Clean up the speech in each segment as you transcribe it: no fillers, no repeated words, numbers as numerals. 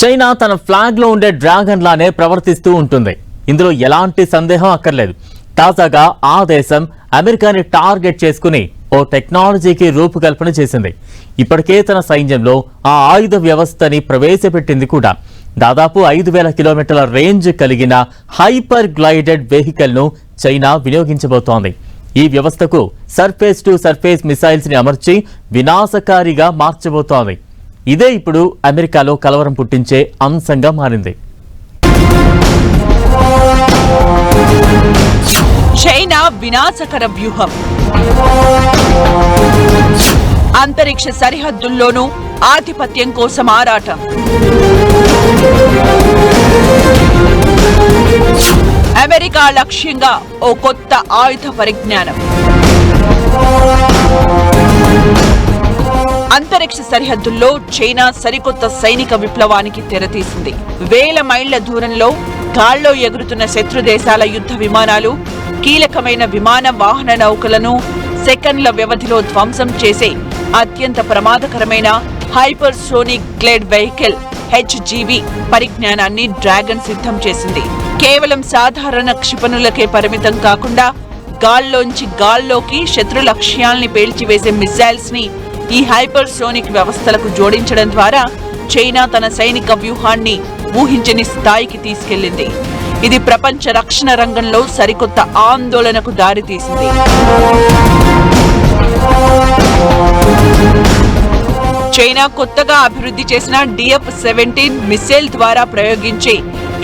China తన flag లో ఉండే డ్రాగన్ లానే ప్రవర్తిస్తూ ఉంటుంది. ఇందులో ఎలాంటి సందేహం అక్కర్లేదు. తాజాగా ఆ దేశం అమెరికాని టార్గెట్ చేసుకుని ఓ టెక్నాలజీకి రూపకల్పన చేసింది. ఇప్పటికే తన సైన్యంలో ఆ ఆయుధ వ్యవస్థని ప్రవేశపెట్టింది కూడా. దాదాపు 5,000 కిలోమీటర్ల రేంజ్ కలిగిన హైపర్ గ్లైడెడ్ వెహికల్ ను చైనా వినియోగించబోతోంది. ఈ వ్యవస్థకు సర్ఫేస్ టు సర్ఫేస్ మిసైల్స్ ని అమర్చి వినాశకారిగా మార్చబోతోంది. ఇదే ఇప్పుడు అమెరికాలో కలవరం పుట్టించే అంశంగా మారింది. చైనా వినాశకర వ్యూహం. అంతరిక్ష సరిహద్దుల్లోనూ ఆధిపత్యం కోసం ఆరాటం. అమెరికా లక్ష్యంగా ఓ కొత్త ఆయుధ పరిజ్ఞానం. అంతరిక్ష సరిహద్దుల్లో చైనా సరికొత్త సైనిక విప్లవానికి తెరతీసింది. వేల మైళ్ల దూరంలో గాల్లో ఎగురుతున్న శత్రు దేశాల యుద్ధ విమానాలు, కీలకమైన విమాన వాహన నౌకలను సెకండ్ల వ్యవధిలో ధ్వంసం చేసే అత్యంత ప్రమాదకరమైన hyper sonic glide vehicle HGV పరిజ్ఞానాన్ని డ్రాగన్ సిద్ధం చేసింది. కేవలం సాధారణ క్షిపణులకే పరిమితం కాకుండా గాల్లోకి శత్రు లక్ష్యాల్ని పేల్చివేసే మిసైల్స్ ని ఈ హైపర్ సోనిక్ వ్యవస్థలకు జోడించడం ద్వారా చైనా తన సైనిక వ్యూహాన్ని ఊహించని స్థాయికి తీసుకెళ్లింది. ఇది ప్రపంచ రక్షణ రంగంలో సరికొత్త ఆందోళనకు దారితీసింది. చైనా కొత్తగా అభివృద్ధి చేసిన DF-17 మిసైల్ ద్వారా ప్రయోగించే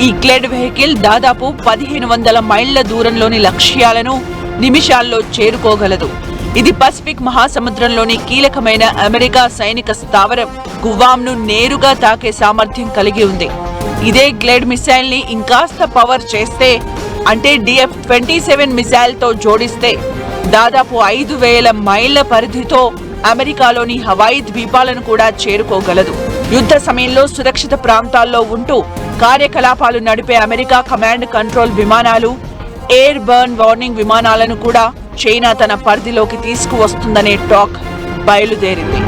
ఈ గ్లైడ్ వెహికల్ దాదాపు 1,500 మైళ్ల దూరంలోని లక్ష్యాలను నిమిషాల్లో చేరుకోగలదు. ఇది పసిఫిక్ మహాసముద్రంలోని కీలకమైన అమెరికా సైనిక స్థావరం గువామ్ను నేరుగా తాకే సామర్థ్యం కలిగి ఉంది. ఇదే గ్లైడ్ మిసైల్ ని ఇంకాస్త పవర్ చేస్తే, అంటే DF-27 మిసైల్ తో జోడిస్తే దాదాపు 5,000 మైళ్ల పరిధితో అమెరికాలోని హవాయి ద్వీపాలను కూడా చేరుకోగలదు. యుద్ధ సమయంలో సురక్షిత ప్రాంతాల్లో ఉంటూ కార్యకలాపాలు నడిపే అమెరికా కమాండ్ కంట్రోల్ విమానాలు, ఎయిర్ బర్న్ వార్నింగ్ విమానాలను కూడా చైనా తన పరిధిలోకి తీసుకువస్తుందనే టాక్ బయలుదేరింది.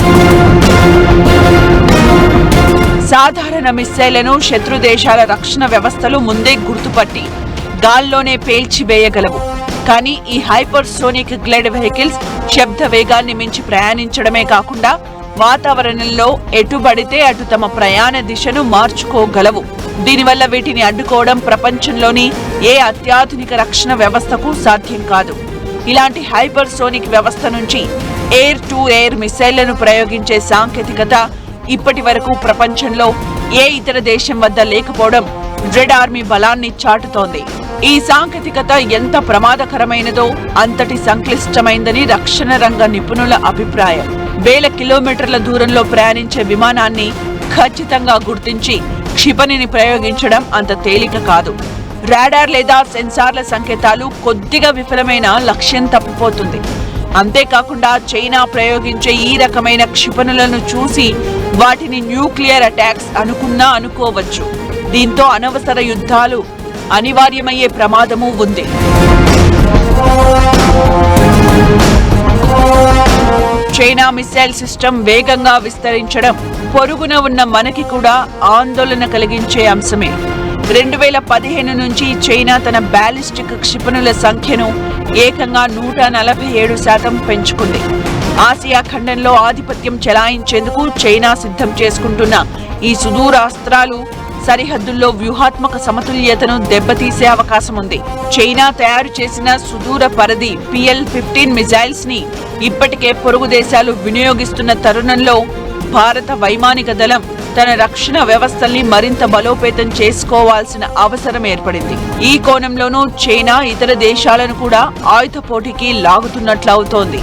సాధారణ మిస్సైళ్లను శత్రు దేశాల రక్షణ వ్యవస్థలు ముందే గుర్తుపట్టి గాల్లోనే పేల్చివేయగలవు. కానీ ఈ హైపర్ సోనిక్ గ్లైడ్ వెహికల్స్ శబ్ద వేగాన్ని మించి ప్రయాణించడమే కాకుండా వాతావరణంలో ఎటుబడితే అటు తమ ప్రయాణ దిశను మార్చుకోగలవు. దీనివల్ల వీటిని అడ్డుకోవడం ప్రపంచంలోని ఏ అత్యాధునిక రక్షణ వ్యవస్థకు సాధ్యం కాదు. ఇలాంటి హైపర్ సోనిక్ వ్యవస్థ నుంచి ఎయిర్ టు ఎయిర్ మిసైళ్లను ప్రయోగించే సాంకేతికత ఇప్పటి వరకు ప్రపంచంలో ఏ ఇతర దేశం వద్ద లేకపోవడం రెడ్ ఆర్మీ బలాన్ని చాటుతోంది. ఈ సాంకేతికత ఎంత ప్రమాదకరమైనదో అంతటి సంక్లిష్టమైందని రక్షణ రంగ నిపుణుల అభిప్రాయం. వేల కిలోమీటర్ల దూరంలో ప్రయాణించే విమానాన్ని ఖచ్చితంగా గుర్తించి క్షిపణిని ప్రయోగించడం అంత తేలిక కాదు. రాడార్ లేదా సెన్సార్ల సంకేతాలు కొద్దిగా విఫలమైన లక్ష్యం తప్పిపోతుంది. అంతేకాకుండా చైనా ప్రయోగించే ఈ రకమైన క్షిపణులను చూసి వాటిని న్యూక్లియర్ అటాక్స్ అనుకోవచ్చు. దీంతో అనవసర యుద్ధాలు అనివార్యమయ్యే ప్రమాదమూ ఉంది. చైనా మిసైల్ సిస్టమ్ వేగంగా విస్తరించడం పొరుగున ఉన్న మనకి కూడా ఆందోళన కలిగించే అంశమే. 2015 నుంచి చైనా తన బ్యాలిస్టిక్ క్షిపణుల సంఖ్యను ఏకంగా 147% పెంచుకుంది. ఆసియా ఖండంలో ఆధిపత్యం చెలాయించేందుకు చైనా సిద్ధం చేసుకుంటున్న ఈ సుదూరాస్త్రాలు సరిహద్దుల్లో వ్యూహాత్మక సమతుల్యతను దెబ్బతీసే అవకాశం ఉంది. చైనా తయారు చేసిన సుదూర పరిధి PL-15 మిసైల్స్ ని ఇప్పటికే పొరుగు దేశాలు వినియోగిస్తున్న తరుణంలో భారత వైమానిక దళం తన రక్షణ వ్యవస్థల్ని మరింత బలోపేతం చేసుకోవాల్సిన అవసరం ఏర్పడింది. ఈ కోణంలోనూ చైనా ఇతర దేశాలను కూడా ఆయుధ పోటీకి లాగుతున్నట్లవుతోంది.